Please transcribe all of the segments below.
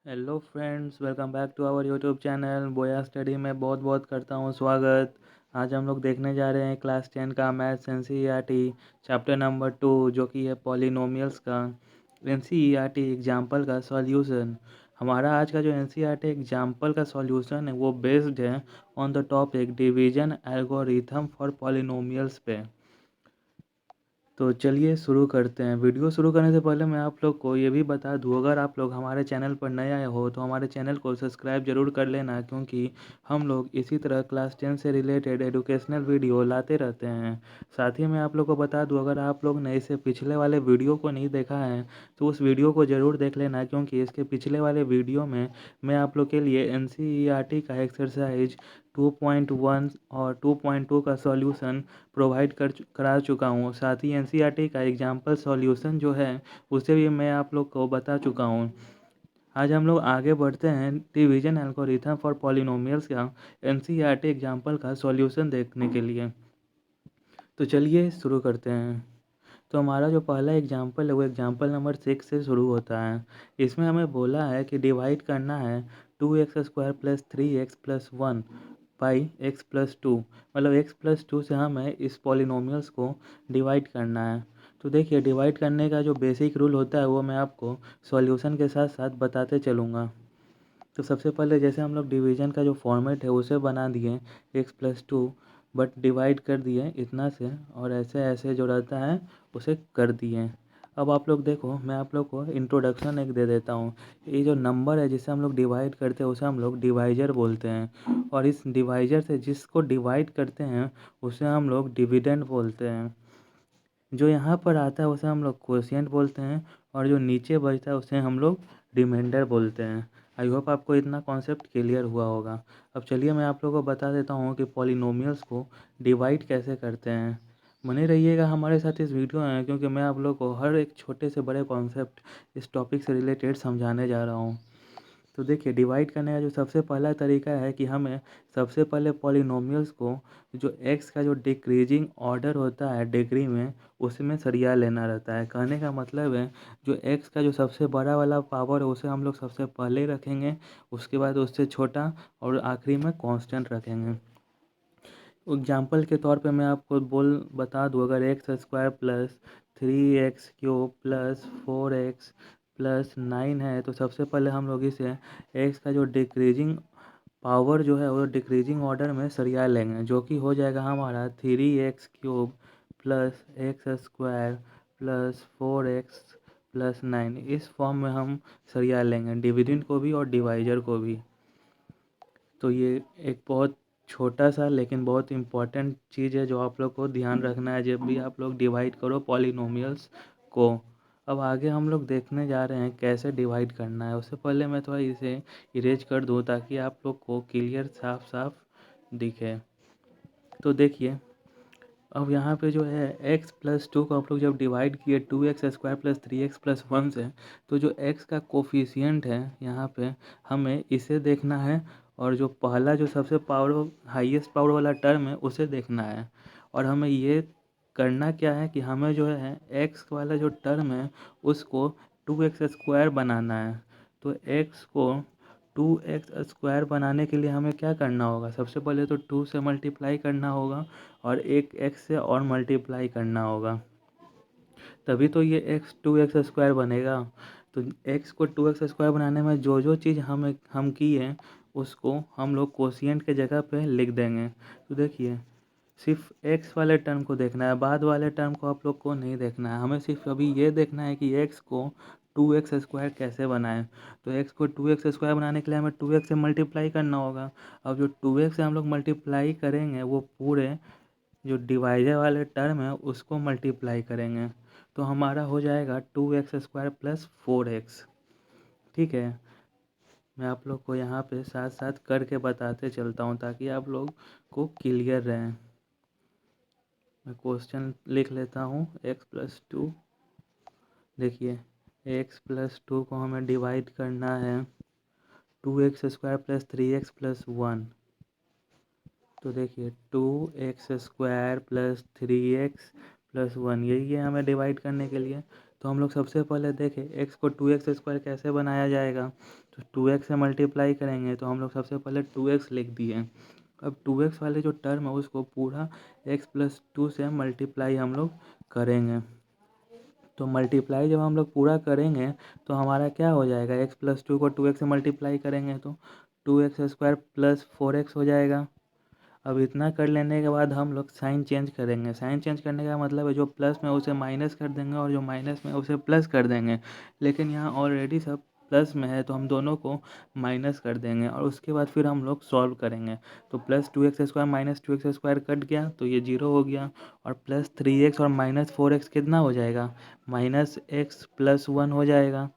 Hello friends, welcome back to our YouTube channel बोया Study में बहुत बहुत करता हूँ स्वागत। आज हम लोग देखने जा रहे हैं क्लास 10 का मैथ्स एनसीईआरटी चैप्टर नंबर 2 जो कि है पॉलिनोमियल्स का एनसीईआरटी एग्जाम्पल का सॉल्यूशन। हमारा आज का जो एनसीईआरटी एग्जाम्पल का सॉल्यूशन है वो बेस्ड है on the topic division algorithm for polynomials पे। तो चलिए शुरू करते हैं। वीडियो शुरू करने से पहले मैं आप लोग को ये भी बता दूँ, अगर आप लोग हमारे चैनल पर नए आए हो तो हमारे चैनल को सब्सक्राइब जरूर कर लेना, क्योंकि हम लोग इसी तरह क्लास 10 से रिलेटेड एजुकेशनल वीडियो लाते रहते हैं। साथ ही मैं आप लोग को बता दूँ, अगर आप लोग ने इससे पिछले वाले वीडियो को नहीं देखा है तो उस वीडियो को ज़रूर देख लेना, क्योंकि इसके पिछले वाले वीडियो में मैं आप लोग के लिए एनसीईआरटी का एक्सरसाइज 2.1 और 2.2 का सॉल्यूशन प्रोवाइड करा चुका हूँ। साथ ही एनसीईआरटी का एग्जाम्पल सॉल्यूशन जो है उसे भी मैं आप लोग को बता चुका हूँ। आज हम लोग आगे बढ़ते हैं डिवीजन एल्गोरिथम फॉर पॉलिनोमियल्स का एनसीईआरटी एग्जाम्पल का सॉल्यूशन देखने के लिए। तो चलिए शुरू करते हैं। तो हमारा जो पहला एग्जाम्पल है वो एग्जाम्पल नंबर 6 से शुरू होता है। इसमें हमें बोला है कि डिवाइड करना है 2x² plus 3x plus 1 by x plus 2। मतलब x प्लस 2 से हमें इस पॉलिनोमियल्स को डिवाइड करना है। तो देखिए, डिवाइड करने का जो बेसिक रूल होता है वो मैं आपको सॉल्यूशन के साथ साथ बताते चलूँगा। तो सबसे पहले जैसे हम लोग डिवीज़न का जो फॉर्मेट है उसे बना दिए x प्लस 2, बट डिवाइड कर दिए इतना से, और ऐसे ऐसे जो रहता है उसे कर दिए। अब आप लोग देखो, मैं आप लोग को इंट्रोडक्शन एक दे देता हूँ। ये जो नंबर है जिसे हम लोग डिवाइड करते हैं उसे हम लोग डिवाइजर बोलते हैं, और इस डिवाइजर से जिसको डिवाइड करते हैं उसे हम लोग डिविडेंड बोलते हैं। जो यहाँ पर आता है उसे हम लोग क्वोशिएंट बोलते हैं, और जो नीचे बचता है उसे हम लोग रिमाइंडर बोलते हैं। आई होप आपको इतना कॉन्सेप्ट क्लियर हुआ होगा। अब चलिए मैं आप लोगों को बता देता हूँ कि पॉलिनोमियल्स को डिवाइड कैसे करते हैं। बने रहिएगा हमारे साथ इस वीडियो में, क्योंकि मैं आप लोग को हर एक छोटे से बड़े कॉन्सेप्ट इस टॉपिक से रिलेटेड समझाने जा रहा हूँ। तो देखिए, डिवाइड करने का जो सबसे पहला तरीका है कि हमें सबसे पहले पॉलिनोमियल्स को जो एक्स का जो डिक्रीजिंग ऑर्डर होता है डिग्री में उसमें सरिया लेना रहता है। कहने का मतलब है, जो एक्स का जो सबसे बड़ा वाला पावर है उसे हम लोग सबसे पहले रखेंगे, उसके बाद उससे छोटा, और आखिरी में कांस्टेंट रखेंगे। एग्जाम्पल के तौर पे मैं आपको बता दूँ, अगर x² plus 3x³ plus 4x plus 9 है तो सबसे पहले हम लोग इसे x का जो डिक्रीजिंग पावर जो है वो डिक्रीजिंग ऑर्डर में सरिया लेंगे, जो कि हो जाएगा हमारा 3x³ plus x² plus 4x plus 9। इस फॉर्म में हम सरिया लेंगे, डिविडेंड को भी और डिवाइजर को भी। तो ये एक बहुत छोटा सा लेकिन बहुत इम्पोर्टेंट चीज़ है जो आप लोग को ध्यान रखना है जब भी आप लोग डिवाइड करो पॉलिनोमियल्स को। अब आगे हम लोग देखने जा रहे हैं कैसे डिवाइड करना है। उससे पहले मैं थोड़ा इसे इरेज कर दूं ताकि आप लोग को क्लियर साफ साफ दिखे। तो देखिए, अब यहाँ पे जो है x प्लस 2 को आप लोग जब डिवाइड किए 2x² प्लस 3x प्लस 1 से, तो जो x का कोफिशिएंट है यहाँ पे हमें इसे देखना है, और जो पहला जो सबसे हाईएस्ट पावर वाला टर्म है उसे देखना है। और हमें ये करना क्या है कि हमें जो है x वाला जो टर्म है उसको 2x² बनाना है। तो x को 2x² बनाने के लिए हमें क्या करना होगा, सबसे पहले तो 2 से मल्टीप्लाई करना होगा और एक x से और मल्टीप्लाई करना होगा, तभी तो ये x 2x² बनेगा। तो x को 2x² बनाने में जो जो चीज़ हम किए उसको हम लोग कोशिएंट के जगह पे लिख देंगे। तो देखिए, सिर्फ x वाले टर्म को देखना है, बाद वाले टर्म को आप लोग को नहीं देखना है। हमें सिर्फ अभी ये देखना है कि x को 2x² कैसे बनाएं। तो x को 2x² बनाने के लिए हमें 2x से मल्टीप्लाई करना होगा। अब जो 2x से हम लोग मल्टीप्लाई करेंगे वो पूरे जो डिवाइजर वाले टर्म है उसको मल्टीप्लाई करेंगे, तो हमारा हो जाएगा 2x² प्लस 4x। ठीक है, मैं आप लोग को यहाँ पे साथ साथ करके बताते चलता हूँ ताकि आप लोग को क्लियर रहे। मैं क्वेश्चन लिख लेता हूँ x प्लस 2। देखिए, x प्लस 2 को हमें डिवाइड करना है 2x² प्लस 3x प्लस 1। तो देखिए, 2x² प्लस 3x प्लस 1, यही है हमें डिवाइड करने के लिए। तो हम लोग सबसे पहले देखें x को 2x² कैसे बनाया जाएगा। तो 2x से मल्टीप्लाई करेंगे तो हम लोग सबसे पहले 2x लिख दिए। अब 2x वाले जो टर्म है उसको पूरा x+2 से मल्टीप्लाई हम लोग करेंगे। तो मल्टीप्लाई जब हम लोग पूरा करेंगे तो हमारा क्या हो जाएगा, x+2 को 2x से मल्टीप्लाई करेंगे तो 2x² + 4x हो जाएगा। अब इतना कर लेने के बाद हम लोग साइन चेंज करेंगे। साइन चेंज करने का मतलब है जो प्लस में उसे माइनस कर देंगे और जो माइनस में उसे प्लस कर देंगे। लेकिन यहाँ ऑलरेडी सब प्लस में है तो हम दोनों को माइनस कर देंगे और उसके बाद फिर हम लोग सॉल्व करेंगे। तो +2x² - 2x² कट गया तो ये 0 हो गया और +3x और -4x कितना हो जाएगा, -x+1 हो जाएगा,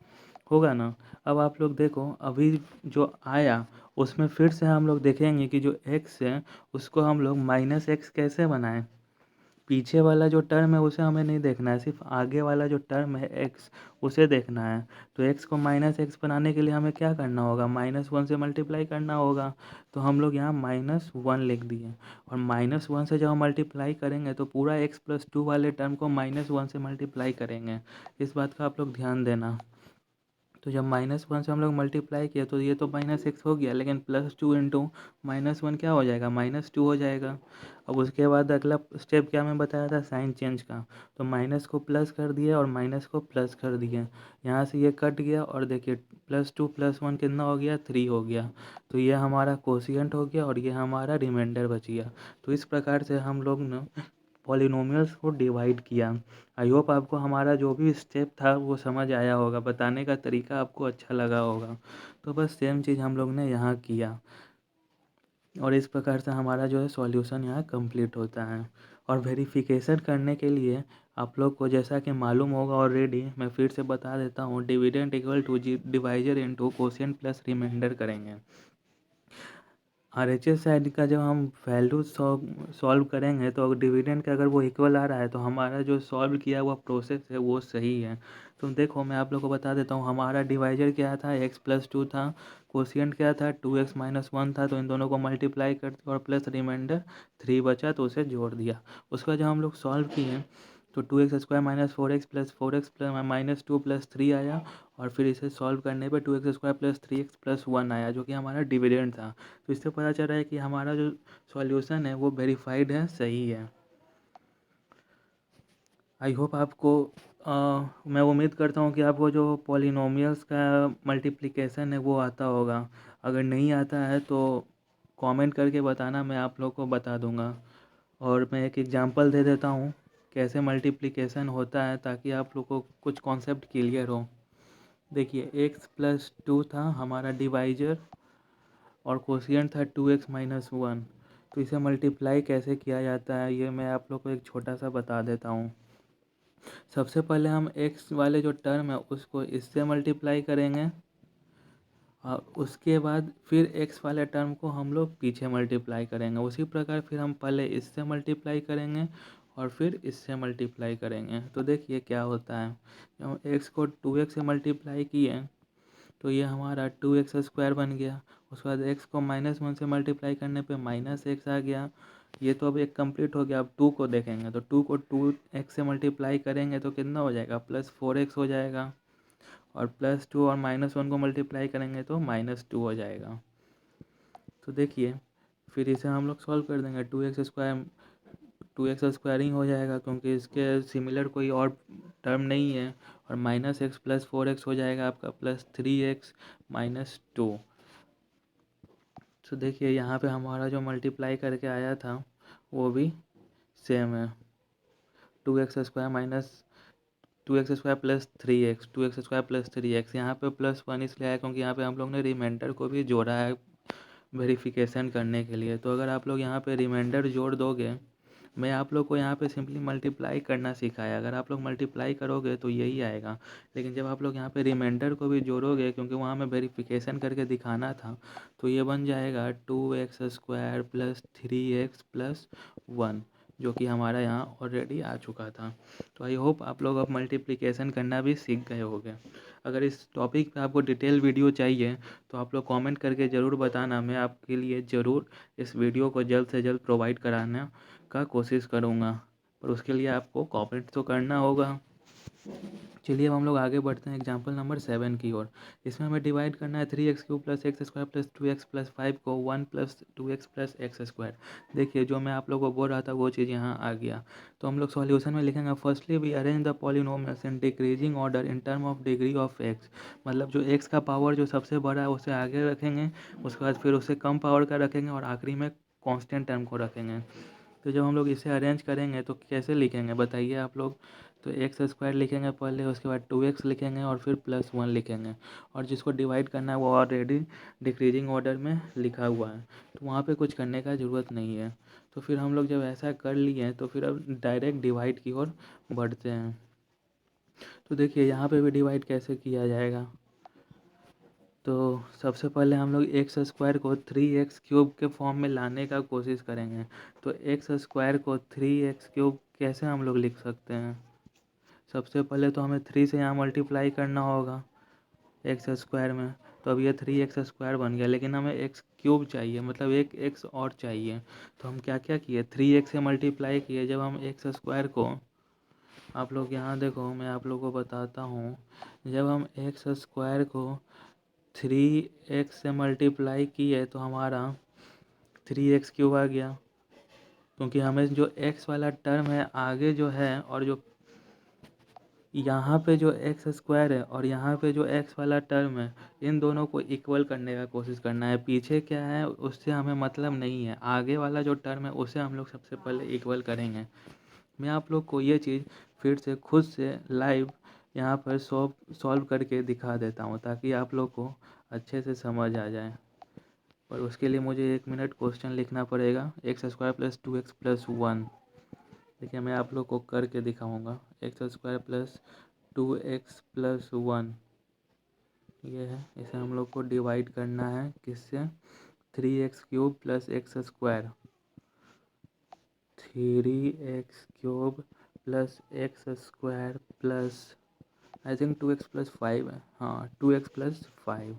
होगा ना। अब आप लोग देखो अभी जो आया उसमें फिर से हम लोग देखेंगे कि जो x है उसको हम लोग -x कैसे बनाएं। पीछे वाला जो टर्म है उसे हमें नहीं देखना है, सिर्फ आगे वाला जो टर्म है x उसे देखना है। तो x को -x बनाने के लिए हमें क्या करना होगा, -1 से मल्टीप्लाई करना होगा। तो हम लोग यहाँ -1 लिख दिए और -1 से जब हम मल्टीप्लाई करेंगे तो पूरा x+2 वाले टर्म को -1 से मल्टीप्लाई करेंगे। इस बात का आप लोग ध्यान देना। तो जब -1 से हम लोग मल्टीप्लाई किया तो ये तो -x हो गया, लेकिन +2 इंटू -1 क्या हो जाएगा, -2 हो जाएगा। अब उसके बाद अगला स्टेप क्या मैं बताया था, साइन चेंज का। तो माइनस को प्लस कर दिया और माइनस को प्लस कर दिए। यहाँ से ये कट गया और देखिए +2 + 1 कितना हो गया, 3 हो गया। तो ये हमारा कोशिएंट हो गया और ये हमारा रिमाइंडर बच गया। तो इस प्रकार से हम लोग ने पॉलिनोमियल्स को डिवाइड किया। आई होप आपको हमारा जो भी स्टेप था वो समझ आया होगा, बताने का तरीका आपको अच्छा लगा होगा। तो बस सेम चीज़ हम लोग ने यहाँ किया और इस प्रकार से हमारा जो है सॉल्यूशन यहाँ कंप्लीट होता है। और वेरिफिकेशन करने के लिए आप लोग को जैसा कि मालूम होगा ऑलरेडी, मैं फिर से बता देता हूँ, dividend equal to divisor into quotient plus remainder करेंगे। RHS साइड का जब हम वैल्यू सॉल्व करेंगे तो डिविडेंड का अगर वो इक्वल आ रहा है तो हमारा जो सॉल्व किया हुआ प्रोसेस है वो सही है। तो देखो मैं आप लोग को बता देता हूँ, हमारा डिवाइजर क्या था, x+2 था, कोशिएंट क्या था, 2x - 1 था। तो इन दोनों को मल्टीप्लाई कर दिया और प्लस रिमाइंडर 3 बचा तो उसे जोड़ दिया। उसका जब हम लोग सॉल्व किए तो 2x² - 4x + 4x -2 + 3 आया और फिर इसे सॉल्व करने पे 2x² + 3x + 1 आया, जो कि हमारा डिविडेंड था। तो इससे पता चल रहा है कि हमारा जो सॉल्यूशन है वो वेरीफाइड है, सही है। आई होप आपको मैं उम्मीद करता हूँ कि आपको जो पॉलिनोमियल्स का मल्टीप्लिकेशन है वो आता होगा। अगर नहीं आता है तो कमेंट करके बताना, मैं आप लोग को बता दूंगा। और मैं एक एग्जांपल दे देता हूँ कैसे मल्टीप्लिकेशन होता है, ताकि आप लोग को कुछ कॉन्सेप्ट क्लियर हो। देखिए x+2 था हमारा डिवाइजर और कोशिएंट था 2x - 1। तो इसे मल्टीप्लाई कैसे किया जाता है ये मैं आप लोग को एक छोटा सा बता देता हूँ। सबसे पहले हम x वाले जो टर्म है उसको इससे मल्टीप्लाई करेंगे और उसके बाद फिर x वाले टर्म को हम लोग पीछे मल्टीप्लाई करेंगे। उसी प्रकार फिर हम पहले इससे मल्टीप्लाई करेंगे और फिर इससे मल्टीप्लाई करेंगे। तो देखिए क्या होता है, जब हम x को 2x से मल्टीप्लाई किए तो ये हमारा 2x² बन गया। उसके बाद x को -1 से मल्टीप्लाई करने पे -x आ गया। ये तो अब एक कंप्लीट हो गया। अब 2 को देखेंगे तो 2 को 2x से मल्टीप्लाई करेंगे तो कितना हो जाएगा, +4x हो जाएगा। और +2 और -1 को मल्टीप्लाई करेंगे तो -2 हो जाएगा। तो देखिए फिर इसे हम लोग सॉल्व कर देंगे। 2x² ही हो जाएगा क्योंकि इसके सिमिलर कोई और टर्म नहीं है। और -x + 4x हो जाएगा आपका +3x - 2। तो देखिए यहाँ पे हमारा जो मल्टीप्लाई करके आया था वो भी सेम है, 2x² - 2x² + 3x, 2x² + 3x। यहाँ पे +1 इसलिए आया क्योंकि यहाँ पे हम लोग ने रिमाइंडर को भी जोड़ा है वेरिफिकेशन करने के लिए। तो अगर आप लोग यहाँ पे रिमाइंडर जोड़ दोगे, मैं आप लोग को यहाँ पे सिंपली मल्टीप्लाई करना सिखाया, अगर आप लोग मल्टीप्लाई करोगे तो यही आएगा। लेकिन जब आप लोग यहाँ पे रिमाइंडर को भी जोड़ोगे, क्योंकि वहाँ में वेरिफिकेशन करके दिखाना था, तो ये बन जाएगा 2x² + 3x + 1, जो कि हमारा यहाँ ऑलरेडी आ चुका था। तो आई होप आप लोग अब मल्टीप्लिकेशन करना भी सीख गए होंगे। अगर इस टॉपिक पे आपको डिटेल वीडियो चाहिए तो आप लोग कमेंट करके ज़रूर बताना, मैं आपके लिए ज़रूर इस वीडियो को जल्द से जल्द प्रोवाइड कराने का कोशिश करूँगा। पर उसके लिए आपको कमेंट तो करना होगा। चलिए अब हम लोग आगे बढ़ते हैं एग्जाम्पल नंबर 7 की ओर। इसमें हमें डिवाइड करना है 3x³ + x² + 2x + 5 को 1 + 2x + x²। देखिए जो मैं आप लोगों को बोल रहा था वो चीज़ यहाँ आ गया। तो हम लोग सॉल्यूशन में लिखेंगे firstly we arrange the polynomials in decreasing order in term of degree of x। मतलब जो x का पावर जो सबसे बड़ा है उसे आगे रखेंगे, उसके बाद फिर उससे कम पावर का रखेंगे और आखिरी में कॉन्स्टेंट टर्म को रखेंगे। तो जब हम लोग इसे अरेंज करेंगे तो कैसे लिखेंगे बताइए आप लोग। तो x² लिखेंगे पहले, उसके बाद 2x लिखेंगे और फिर +1 लिखेंगे। और जिसको डिवाइड करना है वो ऑलरेडी डिक्रीजिंग ऑर्डर में लिखा हुआ है, तो वहाँ पे कुछ करने का ज़रूरत नहीं है। तो फिर हम लोग जब ऐसा कर लिए हैं तो फिर अब डायरेक्ट डिवाइड की ओर बढ़ते हैं। तो देखिए यहाँ पे भी डिवाइड कैसे किया जाएगा। तो सबसे पहले हम लोग x² को 3x³ के फॉर्म में लाने का कोशिश करेंगे। तो x² को 3x³ कैसे हम लोग लिख सकते हैं। सबसे पहले तो हमें 3 से यहाँ मल्टीप्लाई करना होगा x² में, तो अब ये 3x² बन गया, लेकिन हमें x³ चाहिए, मतलब एक x और चाहिए। तो हम क्या क्या किए, 3x से मल्टीप्लाई किए। जब हम x² को, आप लोग यहाँ देखो मैं आप लोगों को बताता हूँ, जब हम x² को 3x से मल्टीप्लाई किए तो हमारा 3x³ आ गया, क्योंकि हमें जो x वाला टर्म है आगे जो है और जो यहाँ पे जो x² है और यहाँ पे जो x वाला टर्म है, इन दोनों को इक्वल करने का कोशिश करना है। पीछे क्या है उससे हमें मतलब नहीं है, आगे वाला जो टर्म है उसे हम लोग सबसे पहले इक्वल करेंगे। मैं आप लोग को ये चीज़ फिर से खुद से लाइव यहाँ पर सॉल्व करके दिखा देता हूँ, ताकि आप लोग को अच्छे से समझ आ जाए। पर उसके लिए मुझे 1 मिनट क्वेश्चन लिखना पड़ेगा। x² + 2x + 1। देखिए मैं आप लोग को करके दिखाऊंगा। x² + 2x + 1 ये है, इसे हम लोग को डिवाइड करना है किससे, 3x³ + x²। 3x³ + x² plus I think 2x + 5 है, हाँ 2x + 5।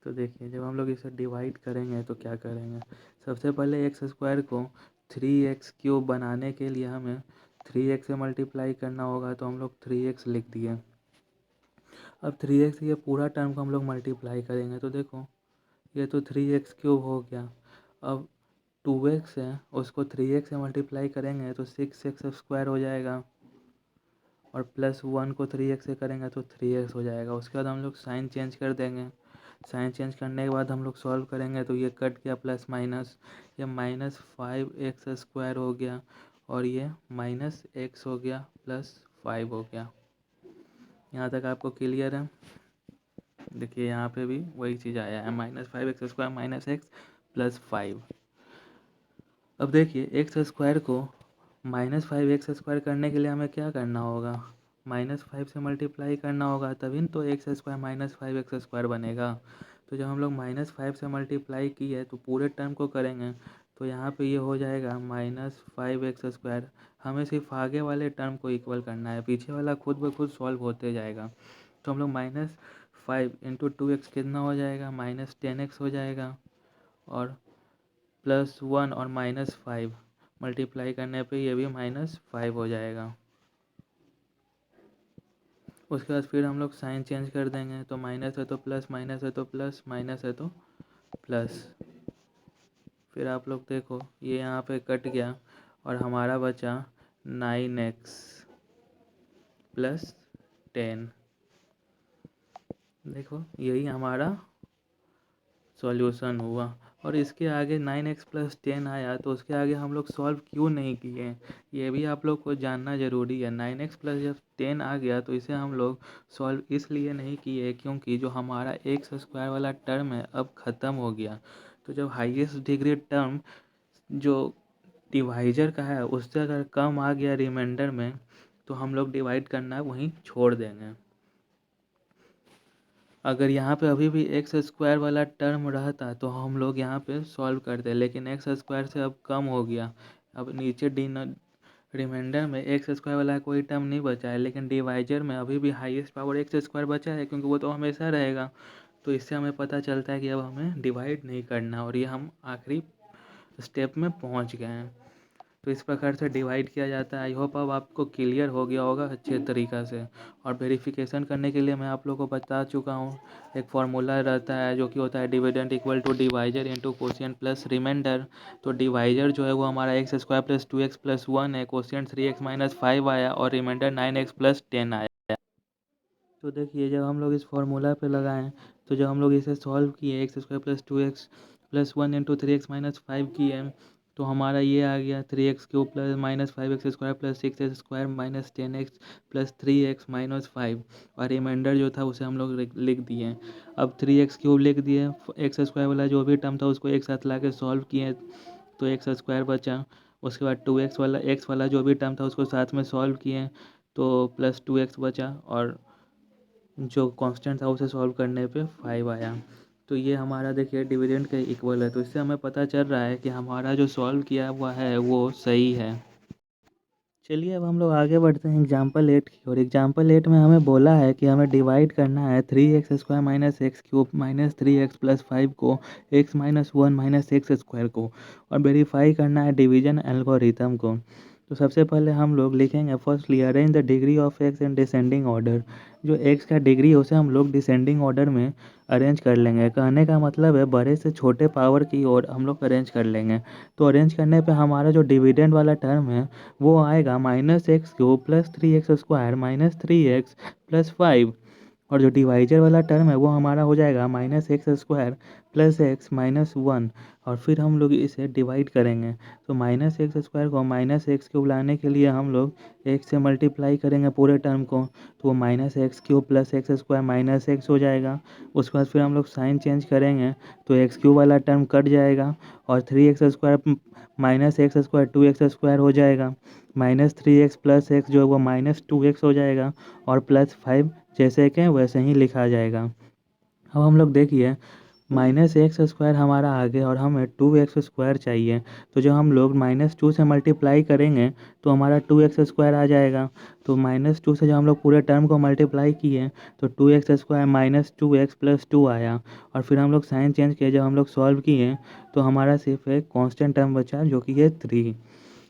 तो देखिए जब हम लोग इसे डिवाइड करेंगे तो क्या करेंगे, सबसे पहले x² को 3x³ बनाने के लिए हमें 3x से मल्टीप्लाई करना होगा, तो हम लोग 3x लिख दिए। अब 3x ये पूरा टर्म को हम लोग मल्टीप्लाई करेंगे, तो देखो ये तो 3x³ हो गया। अब 2x है उसको 3x से मल्टीप्लाई करेंगे तो 6x² हो जाएगा, और +1 को 3x से करेंगे तो 3x हो जाएगा। उसके बाद हम लोग साइन चेंज कर देंगे। साइन चेंज करने के बाद हम लोग सॉल्व करेंगे तो ये कट गया प्लस माइनस, ये -5x² हो गया और ये -x हो गया +5 हो गया। यहाँ तक आपको क्लियर है। देखिए यहाँ पे भी वही चीज़ आया है, -5x² -x +5। अब देखिए x² को -5x² करने के लिए हमें क्या करना होगा, -5 से मल्टीप्लाई करना होगा, तभी तो x² -5x² बनेगा। तो जब हम लोग -5 से मल्टीप्लाई किए तो पूरे टर्म को करेंगे, तो यहाँ पे ये हो जाएगा -5x²। हमें सिर्फ आगे वाले टर्म को इक्वल करना है, पीछे वाला खुद ब खुद सॉल्व होते जाएगा। तो हम लोग -5 × 2x कितना हो जाएगा, -10x हो जाएगा, और +1 और -5 मल्टीप्लाई करने पे ये भी -5 हो जाएगा। उसके बाद फिर हम लोग साइन चेंज कर देंगे, तो माइनस है तो प्लस, माइनस है तो प्लस, माइनस है तो प्लस। फिर आप लोग देखो ये यहाँ पे कट गया और हमारा बचा 9x + 10। देखो यही हमारा सॉल्यूशन हुआ। और इसके आगे 9x + 10 आया तो उसके आगे हम लोग सॉल्व क्यों नहीं किए, ये भी आप लोग को जानना ज़रूरी है। 9x + जब 10 आ गया तो इसे हम लोग सॉल्व इसलिए नहीं किए क्योंकि जो हमारा x² वाला टर्म है अब ख़त्म हो गया। तो जब हाईएस्ट डिग्री टर्म जो डिवाइजर का है उससे अगर कम आ गया रिमाइंडर में, तो हम लोग डिवाइड करना वहीं छोड़ देंगे। अगर यहाँ पे अभी भी x² वाला टर्म रहता तो हम लोग यहाँ पे सॉल्व करते, लेकिन x² से अब कम हो गया। अब नीचे रिमाइंडर में x² वाला कोई टर्म नहीं बचा है, लेकिन डिवाइजर में अभी भी हाईएस्ट पावर x² बचा है, क्योंकि वो तो हमेशा रहेगा। तो इससे हमें पता चलता है कि अब हमें डिवाइड नहीं करना, और ये हम आखिरी स्टेप में पहुँच गए हैं। तो इस प्रकार से डिवाइड किया जाता है। आई होप अब आपको क्लियर हो गया होगा अच्छे तरीक़ा से। और वेरिफिकेशन करने के लिए मैं आप लोगों को बता चुका हूँ, एक फार्मूला रहता है जो कि होता है dividend equal to divisor into quotient plus remainder. तो डिवाइजर जो है वो हमारा x square plus 2x plus 1 है, कोशिएंट 3x माइनस 5 आया और रिमाइंडर 9x प्लस 10 आया। तो देखिए जब हम लोग इस फार्मूला पे लगाएं तो जब हम लोग इसे सॉल्व किए x square plus 2x plus 1 into 3x minus 5 किए तो हमारा ये आ गया 3x cube plus minus 5x square plus 6x square minus 10x plus 3x minus 5 और रिमाइंडर जो था उसे हम लोग लिख दिए। अब 3x क्यूब लिख दिए, एक्स स्क्वायर वाला जो भी टर्म था उसको एक साथ ला के सॉल्व किए तो एक्स स्क्वायर बचा। उसके बाद 2x वाला एक्स वाला जो भी टर्म था उसको साथ में सॉल्व किए तो प्लस 2x बचा और जो कांस्टेंट था उसे सॉल्व करने पे 5 आया। तो ये हमारा देखिए डिविडेंड के इक्वल है। तो इससे हमें पता चल रहा है कि हमारा जो सॉल्व किया हुआ है वो सही है। चलिए अब हम लोग आगे बढ़ते हैं एग्जाम्पल 8 की और एग्जाम्पल 8 में हमें बोला है कि हमें डिवाइड करना है 3x square minus x cube minus 3x plus 5 को x minus 1 minus x square को और वेरीफाई करना है डिवीजन एल्गोरिथम को। तो सबसे पहले हम लोग लिखेंगे firstly arrange the degree of x in descending order. जो एक्स का डिग्री है उसे हम लोग डिसेंडिंग ऑर्डर में अरेंज कर लेंगे। कहने का मतलब है बड़े से छोटे पावर की ओर हम लोग अरेंज कर लेंगे। तो अरेंज करने पे हमारा जो डिविडेंड वाला टर्म है वो आएगा minus x cube plus 3x square minus 3x plus 5 और जो डिवाइजर वाला टर्म है वो हमारा हो जाएगा minus x square plus x minus 1 और फिर हम लोग इसे डिवाइड करेंगे। तो माइनस एक्स स्क्वायर को माइनस एक्स क्यूब लाने के लिए हम लोग एक्स से मल्टीप्लाई करेंगे पूरे टर्म को तो वो minus x cube plus x square minus x हो जाएगा। उसके बाद फिर हम लोग साइन चेंज करेंगे तो एक्स क्यूब वाला टर्म कट जाएगा और 3x square minus x square 2x square हो जाएगा माइनस 3x प्लस एक्स जो है वो माइनस 2x हो जाएगा और प्लस 5 जैसे कि वैसे ही लिखा जाएगा। अब हम लोग देखिए माइनस एक्स स्क्वायर हमारा आ गया और हमें 2x स्क्वायर चाहिए। तो जब हम लोग माइनस 2 से मल्टीप्लाई करेंगे तो हमारा 2x स्क्वायर आ जाएगा। तो माइनस 2 से जब हम लोग पूरे टर्म को मल्टीप्लाई किए तो 2x square minus 2x plus 2 आया और फिर हम लोग साइन चेंज किए। जब हम लोग सॉल्व किए तो हमारा सिर्फ एक कांस्टेंट टर्म बचा जो कि है 3।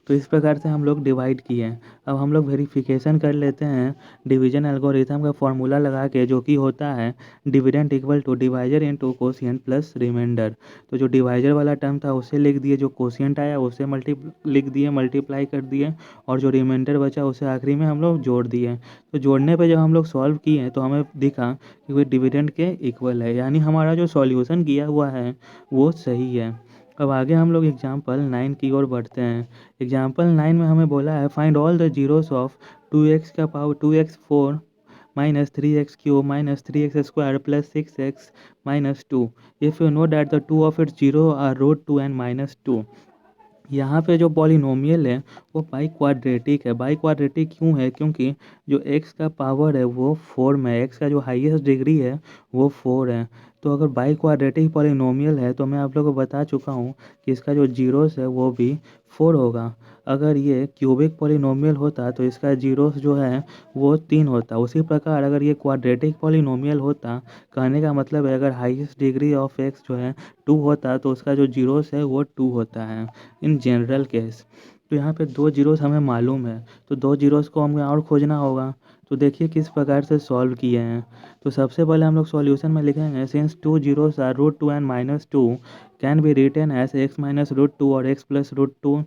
तो इस प्रकार से हम लोग डिवाइड किए। अब हम लोग वेरिफिकेशन कर लेते हैं डिवीजन एल्गोरिथम का फॉर्मूला लगा के जो कि होता है dividend equal to divisor into quotient plus remainder. तो जो डिवाइजर वाला टर्म था उसे लिख दिए, जो कोशिएंट आया उसे लिख दिए, मल्टीप्लाई कर दिए और जो रिमाइंडर बचा उसे आखिरी में हम लोग जोड़ दिए। तो जोड़ने पे जब हम लोग सॉल्व किए तो हमें दिखा कि वो डिविडेंड के इक्वल है, यानी हमारा जो सॉल्यूशन किया हुआ है वो सही है। अब आगे हम लोग एग्जाम्पल 9 की ओर बढ़ते हैं। एग्जाम्पल 9 में हमें बोला है find all the zeros of 2x का power 2x 4 minus 3x cube minus 3x square plus 6x minus 2 if you know that the two of its zero are root 2 and minus 2। यहाँ पे जो polynomial है वो biquadratic है। Biquadratic क्यों है? क्योंकि जो x का पावर है वो 4 में है, x का जो हाईएस्ट डिग्री है वो 4 है। तो अगर बाई क्वाड्रेटिक पॉलिनोमियल है तो मैं आप लोगों को बता चुका हूँ कि इसका जो जीरोस है वो भी 4 होगा। अगर ये क्यूबिक पॉलिनोमियल होता तो इसका जीरोस जो है वो 3 होता। उसी प्रकार अगर ये क्वाड्रेटिक पॉलिनोमियल होता, कहने का मतलब है अगर हाईएस्ट डिग्री ऑफ x जो है 2 होता तो उसका जो जीरोस है वो 2 होता है इन जनरल केस। तो यहाँ पे 2 जीरोस हमें मालूम है तो 2 जीरोस को हमें और खोजना होगा। तो देखिए किस प्रकार से सॉल्व किए हैं। तो सबसे पहले हम लोग सॉल्यूशन में लिखेंगे since 2 zeros are root 2 and minus 2 can be written as x minus root 2 और x प्लस रूट 2,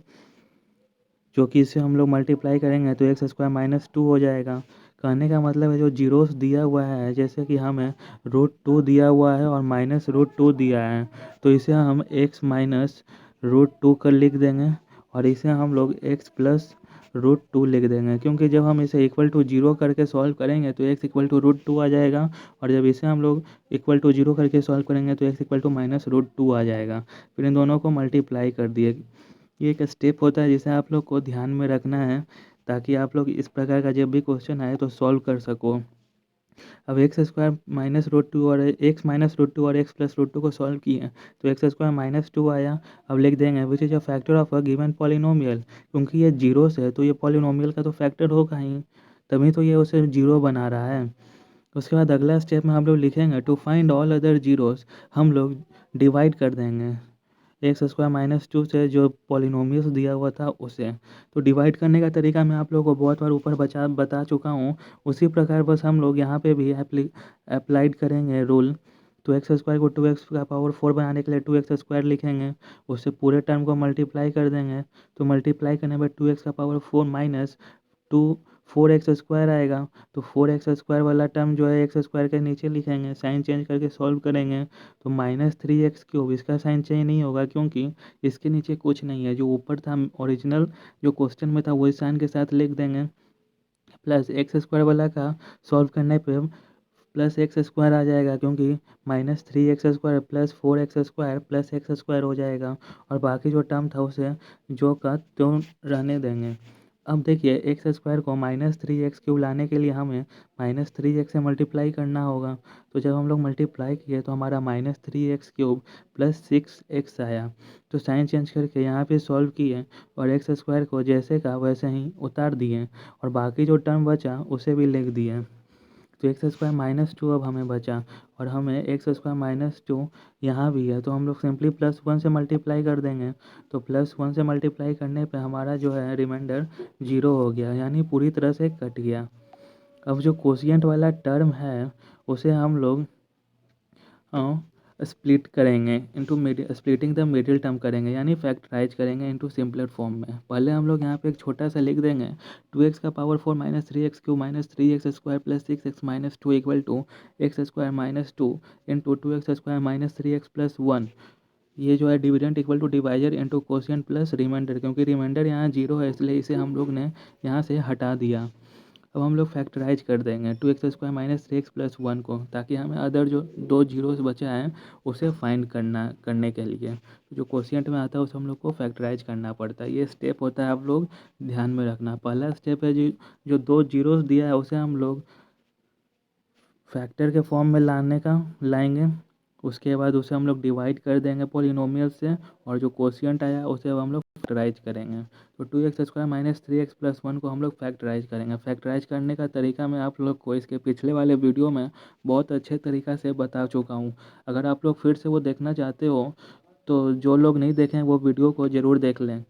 जो कि इससे हम लोग मल्टीप्लाई करेंगे तो एक्स स्क्वायर माइनस 2 हो जाएगा। कहने का मतलब है जो जीरोस दिया हुआ है, जैसे कि हमें रूट 2 दिया हुआ है और माइनस रूट 2 दिया है तो इसे हम x माइनस रूट 2 कर लिख देंगे और इसे हम लोग x प्लस रूट 2 लिख देंगे, क्योंकि जब हम इसे इक्वल टू जीरो करके सॉल्व करेंगे तो x इक्वल टू रूट 2 आ जाएगा और जब इसे हम लोग इक्वल टू जीरो करके सॉल्व करेंगे तो x equal to minus root 2 आ जाएगा। फिर इन दोनों को मल्टीप्लाई कर दिए। ये एक स्टेप होता है जिसे आप लोग को ध्यान में रखना है ताकि आप लोग इस प्रकार का जब भी क्वेश्चन आए तो सॉल्व कर सको। अब एक्स स्क्वायर माइनस रूट 2 और एक्स माइनस रूट 2 और एक्स प्लस रूट 2 को सॉल्व किए तो एक्स स्क्वायर माइनस 2 आया। अब लिख देंगे which is a factor of a given polynomial, क्योंकि ये जीरो से तो ये पॉलिनोमियल का तो फैक्टर होगा ही, तभी तो ये उसे जीरो बना रहा है। उसके बाद अगला स्टेप में हम लोग लिखेंगे to find all other zeros. हम लोग डिवाइड कर देंगे एक्स स्क्वायर माइनस 2 से जो पॉलिनोमियल्स दिया हुआ था उसे। तो डिवाइड करने का तरीका मैं आप लोगों को बहुत बार ऊपर बता चुका हूँ। उसी प्रकार बस हम लोग यहाँ पे भी अप्लाइड करेंगे रूल। तो एक्स स्क्वायर को 2x का पावर 4 बनाने के लिए 2x स्क्वायर लिखेंगे, उससे पूरे टर्म को मल्टीप्लाई कर देंगे। तो मल्टीप्लाई करने पर 2x का पावर 4 माइनस 2 4x स्क्वायर आएगा। तो 4x स्क्वायर वाला टर्म जो है एक्स स्क्वायर के नीचे लिखेंगे, साइन चेंज करके सॉल्व करेंगे। तो -3x³ इसका साइन चेंज नहीं होगा क्योंकि इसके नीचे कुछ नहीं है। जो ऊपर था ओरिजिनल जो क्वेश्चन में था वही साइन के साथ लिख देंगे। प्लस एक्स स्क्वायर वाला का सॉल्व करने पे प्लस एक्स स्क्वायर आ जाएगा क्योंकि -3x square plus 4x square plus x square हो जाएगा। और बाकी जो टर्म था उसे जो का त्यों रहने देंगे। अब देखिए एक्स स्क्वायर को -3x³ लाने के लिए हमें -3x से मल्टीप्लाई करना होगा। तो जब हम लोग मल्टीप्लाई किए तो हमारा -3x³ प्लस 6x आया। तो साइन चेंज करके यहाँ पे सॉल्व किए और एक्स स्क्वायर को जैसे का वैसे ही उतार दिए और बाकी जो टर्म बचा उसे भी लिख दिए। तो एक्स स्क्वायर -2 अब हमें बचा और हमें एक्स स्क्वायर -2 यहाँ भी है। तो हम लोग सिंपली +1 से मल्टीप्लाई कर देंगे। तो +1 से मल्टीप्लाई करने पे हमारा जो है रिमाइंडर 0 हो गया, यानी पूरी तरह से कट गया। अब जो कोशिएंट वाला टर्म है उसे हम लोग स्प्लिट करेंगे into splitting the middle term करेंगे, यानी फैक्टराइज करेंगे इनटू सिंपलर फॉर्म में। पहले हम लोग यहाँ पे एक छोटा सा लिख देंगे 2x का power 4 minus 3x³ minus 3x square plus 6x minus 2 equal to x square minus 2 into 2x square minus 3x plus 1। ये जो है dividend equal to divisor into quotient plus remainder, क्योंकि रिमाइंडर यहाँ 0 है इसलिए इसे हम लोग ने यहाँ से हटा दिया। अब हम लोग फैक्टराइज कर देंगे 2x square minus 3x plus 1 को, ताकि हमें अदर जो 2 जीरोस बचा है उसे फाइंड करने के लिए जो कोशिएंट में आता है उसे हम लोग को फैक्टराइज करना पड़ता है। ये स्टेप होता है, आप लोग ध्यान में रखना। पहला स्टेप है जो 2 जीरोस दिया है उसे हम लोग फैक्टर के फॉर्म में लाएंगे। उसके बाद उसे हम लोग डिवाइड कर देंगे पॉलिनोमियल से और जो कोशिएंट आया उसे अब हम लोग फैक्टराइज करेंगे। तो 2x square minus 3x plus 1 को हम लोग फैक्टराइज करेंगे। फैक्टराइज करने का तरीका मैं आप लोग को इसके पिछले वाले वीडियो में बहुत अच्छे तरीक़ा से बता चुका हूँ। अगर आप लोग फिर से वो देखना चाहते हो तो जो लोग नहीं देखें वो वीडियो को ज़रूर देख लें।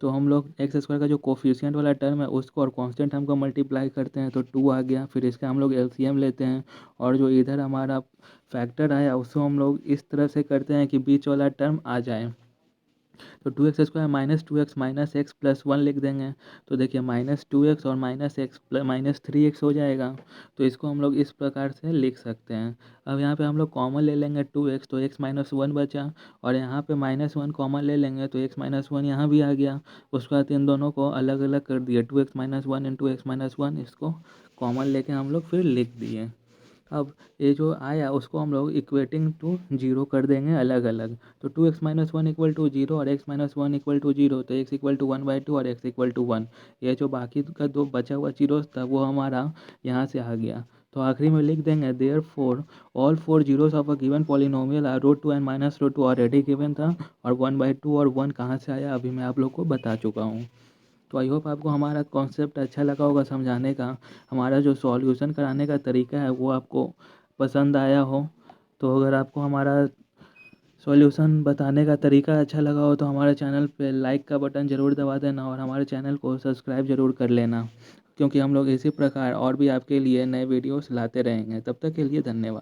तो हम लोग एक्स स्क्वायर का जो कोफिशिएंट वाला टर्म है उसको और कांस्टेंट टर्म को मल्टीप्लाई करते हैं तो 2 आ गया। फिर इसका हम लोग एलसीएम लेते हैं और जो इधर हमारा फैक्टर आया उसको हम लोग इस तरह से करते हैं कि बीच वाला टर्म आ जाए। तो 2x square minus 2x minus x plus 1 लिख देंगे। तो देखिए -2x और -3x हो जाएगा। तो इसको हम लोग इस प्रकार से लिख सकते हैं। अब यहाँ पे हम लोग कॉमन ले लेंगे 2x, तो x माइनस 1 बचा और यहाँ पे -1 कॉमन ले लेंगे तो x माइनस 1 यहाँ भी आ गया। उसके बाद इन दोनों को अलग अलग कर दिए 2x minus 1 into x minus 1, इसको कॉमन लेके हम लोग फिर लिख दिए। अब ये जो आया उसको हम लोग इक्वेटिंग टू 0 कर देंगे अलग अलग। तो 2x माइनस 1 इक्वल टू 0 और x माइनस 1 इक्वल टू 0, तो x इक्वल टू 1/2 और x इक्वल टू 1। ये जो बाकी का दो बचा हुआ जीरोस था वो हमारा यहाँ से आ गया। तो आखिरी में लिख देंगे therefore all 4 zeros of a given polynomial are √2 and -√2 already given था। और 1/2 और 1 कहाँ से आया अभी मैं आप लोग को बता चुका हूँ। तो आई होप आपको हमारा कॉन्सेप्ट अच्छा लगा होगा समझाने का। हमारा जो सॉल्यूशन कराने का तरीका है वो आपको पसंद आया हो। तो अगर आपको हमारा सॉल्यूशन बताने का तरीका अच्छा लगा हो तो हमारे चैनल पे लाइक का बटन ज़रूर दबा देना और हमारे चैनल को सब्सक्राइब ज़रूर कर लेना, क्योंकि हम लोग इसी प्रकार और भी आपके लिए नए वीडियोस लाते रहेंगे। तब तक के लिए धन्यवाद।